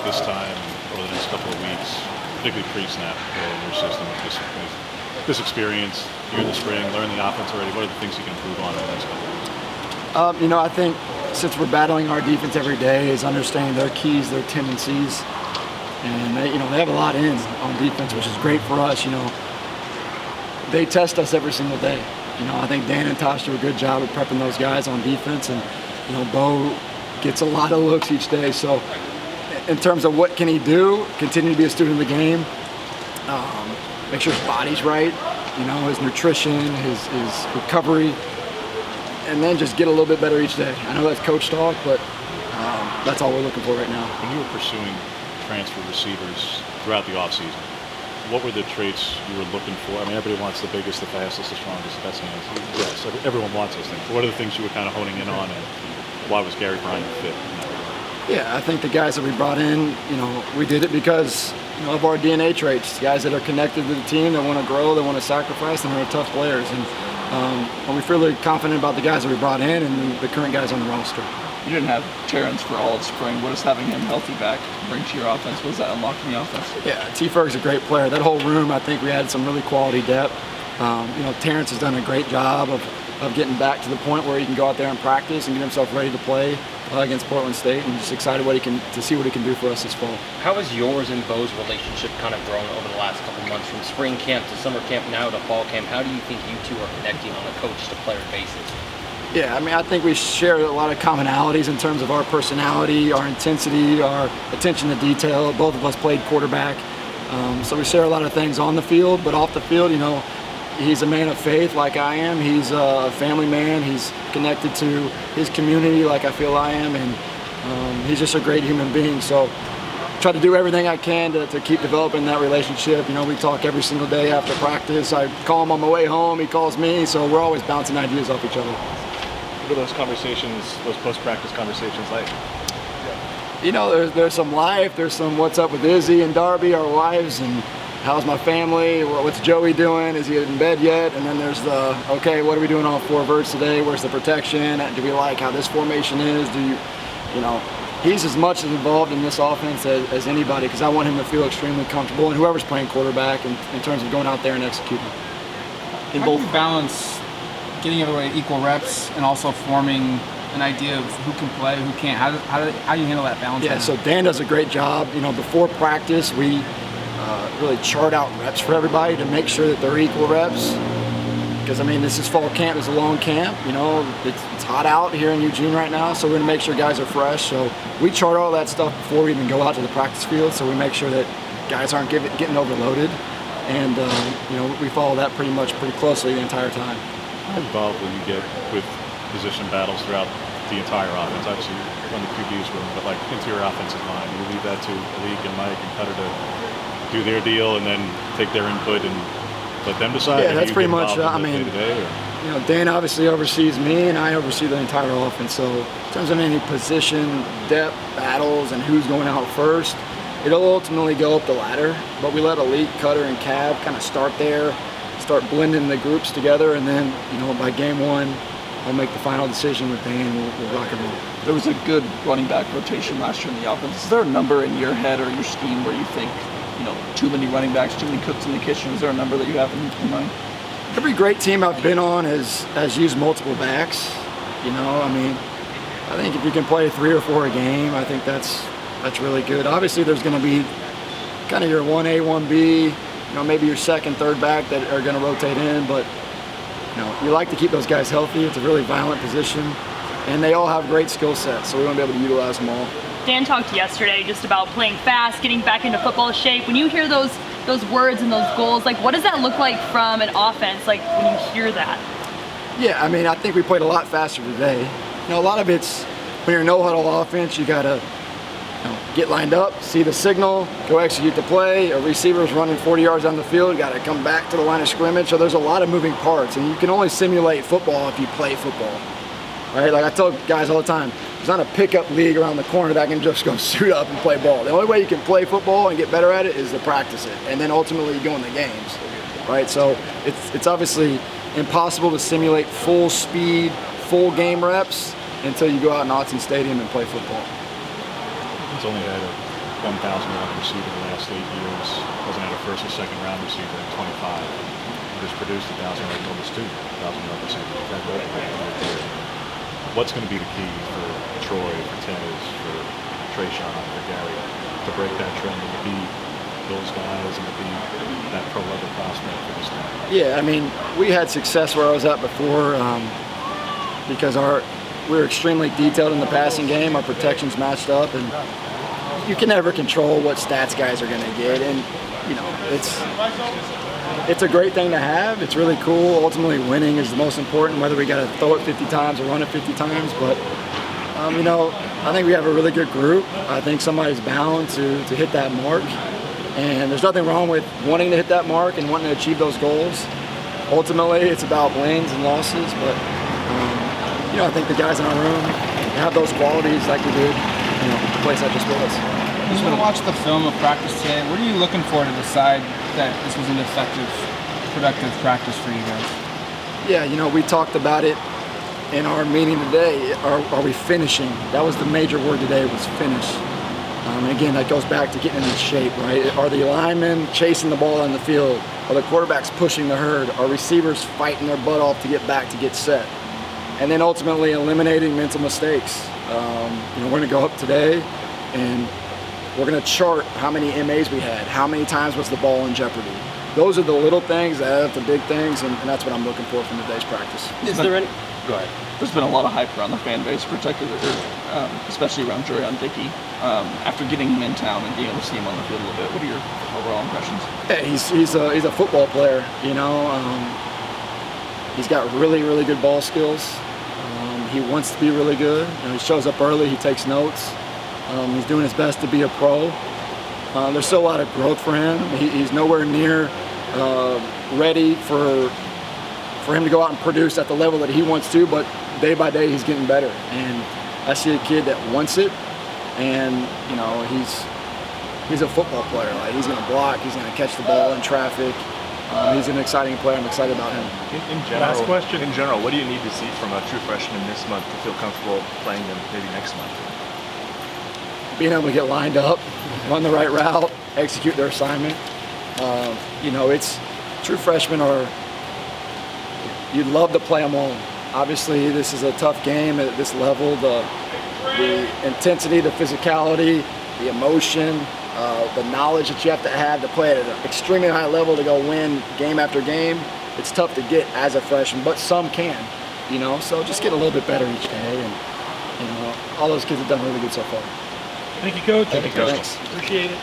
this time over the next couple of weeks, particularly pre-snap in your system with this experience? You're in the spring, learning the offense already. What are the things you can improve on in the next couple of weeks? I think since we're battling our defense every day, is understanding their keys, their tendencies, and they have a lot in on defense, which is great for us. They test us every single day. I think Dan and Tosh do a good job of prepping those guys on defense, and Bo gets a lot of looks each day. So in terms of what can he do, continue to be a student of the game, make sure his body's right, his nutrition, his recovery, and then just get a little bit better each day. I know that's coach talk, but that's all we're looking for right now. When you were pursuing transfer receivers throughout the offseason, what were the traits you were looking for? I mean, everybody wants the biggest, the fastest, the strongest, the best hands. Yes, everyone wants those things. What are the things you were kind of honing in on, and why was Gary Bryant fit in that regard? Yeah, I think the guys that we brought in, we did it because of our DNA traits. Guys that are connected to the team, that want to grow, that want to sacrifice, and they're tough players. And we feel really confident about the guys that we brought in and the current guys on the roster. You didn't have Terrence for all of spring. What does having him healthy back bring to your offense? What does that unlock in the offense? Yeah, T. Ferg's a great player. That whole room, I think we had some really quality depth. Terrence has done a great job of getting back to the point where he can go out there and practice and get himself ready to play against Portland State, and just excited to see what he can do for us this fall. How has yours and Bo's relationship kind of grown over the last couple months, from spring camp to summer camp now to fall camp? How do you think you two are connecting on a coach-to-player basis? Yeah, I think we share a lot of commonalities in terms of our personality, our intensity, our attention to detail. Both of us played quarterback, so we share a lot of things on the field, but off the field, he's a man of faith like I am. He's a family man. He's connected to his community like I feel I am, and he's just a great human being. So try to do everything I can to keep developing that relationship. We talk every single day after practice. I call him on my way home. He calls me, so we're always bouncing ideas off each other. What are those conversations, those post-practice conversations like? There's some life. There's some what's up with Izzy and Darby, our wives, and how's my family? What's Joey doing? Is he in bed yet? And then there's okay, what are we doing on 4 verts today? Where's the protection? Do we like how this formation is? He's as much involved in this offense as anybody, because I want him to feel extremely comfortable, and whoever's playing quarterback in terms of going out there and executing. How do you balance getting everybody equal reps and also forming an idea of who can play, who can't? How do you handle that balance? Yeah, so Dan does a great job. Before practice, we really chart out reps for everybody to make sure that they're equal reps. Because this is fall camp, it's a long camp. It's hot out here in Eugene right now, so we're gonna make sure guys are fresh. So we chart all that stuff before we even go out to the practice field, so we make sure that guys aren't getting overloaded. And we follow that pretty closely the entire time. How involved will you get with position battles throughout the entire offense? Obviously, you run the QB's room, but like interior offensive line, you leave that to Malik and Mike and Cutter to do their deal and then take their input and let them decide? Yeah, that's pretty much. Dan obviously oversees me, and I oversee the entire offense. So in terms of any position, depth, battles, and who's going out first, it'll ultimately go up the ladder. But we let Elite, Cutter, and Cav kind of start there, start blending the groups together, and then by game 1, I'll make the final decision with Dan. We'll rock and roll. There was a good running back rotation last year in the offense. Is there a number in your head or your scheme where you think, too many running backs, too many cooks in the kitchen? Is there a number that you have in mind? Every great team I've been on has used multiple backs. I think if you can play 3 or 4 a game, I think that's really good. Obviously, there's going to be kind of your 1A, 1B, maybe your second, third back that are going to rotate in, but you like to keep those guys healthy. It's a really violent position, and they all have great skill sets, so we want to be able to utilize them all. Dan talked yesterday just about playing fast, getting back into football shape. When you hear those words and those goals, what does that look like from an offense, when you hear that? Yeah, I think we played a lot faster today. A lot of it's when you're no-huddle offense, you got to get lined up, see the signal, go execute the play. A receiver's running 40 yards down the field, you got to come back to the line of scrimmage. So there's a lot of moving parts, and you can only simulate football if you play football. Right? Like I tell guys all the time, there's not a pickup league around the corner that can just go suit up and play ball. The only way you can play football and get better at it is to practice it, and then ultimately go in the games. Right? So it's obviously impossible to simulate full speed, full game reps until you go out in Autzen Stadium and play football. It's only had 1,000 yard receiver the last 8 years. Wasn't had a first or second round receiver in 25. He just produced 1,000 yard, almost 2,000 yard receiver. That goal right there. What's going to be the key for Troy, for Tez, for Trayshawn, for Gary to break that trend and to be those guys and to be that pro level prospect for this team? Yeah, I mean, we had success where I was at before because we were extremely detailed in the passing game. Our protections matched up, and you can never control what stats guys are going to get. And you know, it's a great thing to have. It's really cool. Ultimately, winning is the most important. Whether we got to throw it 50 times or run it 50 times, but you know, I think we have a really good group. I think somebody's bound to hit that mark. And there's nothing wrong with wanting to hit that mark and wanting to achieve those goals. Ultimately, it's about wins and losses, but you know, I think the guys in our room have those qualities like we did, you know, the place I just was. Just want to watch the film of practice today. What are you looking for to decide that this was an effective, productive practice for you guys? Yeah, you know, we talked about it in our meeting today. Are we finishing? That was the major word today, was finish. Again, that goes back to getting in shape, right? Are the linemen chasing the ball on the field? Are the quarterbacks pushing the herd? Are receivers fighting their butt off to get back to get set? And then ultimately eliminating mental mistakes. You know, we're going to go up today and we're going to chart how many MAs we had, how many times was the ball in jeopardy. Those are the little things that add up to big things, and that's what I'm looking for from today's practice. Is there any? Go ahead. There's been a lot of hype around the fan base, particularly, especially around Jurion Dickey. After getting him in town and being able to see him on the field a little bit, what are your overall impressions? Yeah, he's a football player, you know. He's got really, really good ball skills. He wants to be really good. You know, he shows up early, he takes notes. He's doing his best to be a pro. There's still a lot of growth for him. He's nowhere near ready for him to go out and produce at the level that he wants to, but day by day he's getting better. And I see a kid that wants it, and you know, he's a football player. Like, he's going to block, he's going to catch the ball in traffic. He's an exciting player. I'm excited about him. In general, what do you need to see from a true freshman this month to feel comfortable playing them maybe next month? Being able to get lined up, run the right route, execute their assignment. You know, it's true freshmen are, you'd love to play them all. Obviously, this is a tough game at this level. The intensity, the physicality, the emotion, the knowledge that you have to play at an extremely high level to go win game after game. It's tough to get as a freshman, but some can, you know. So just get a little bit better each day, and you know, all those kids have done really good so far. Thank you, Coach. Thank you, Coach. Thanks. Appreciate it.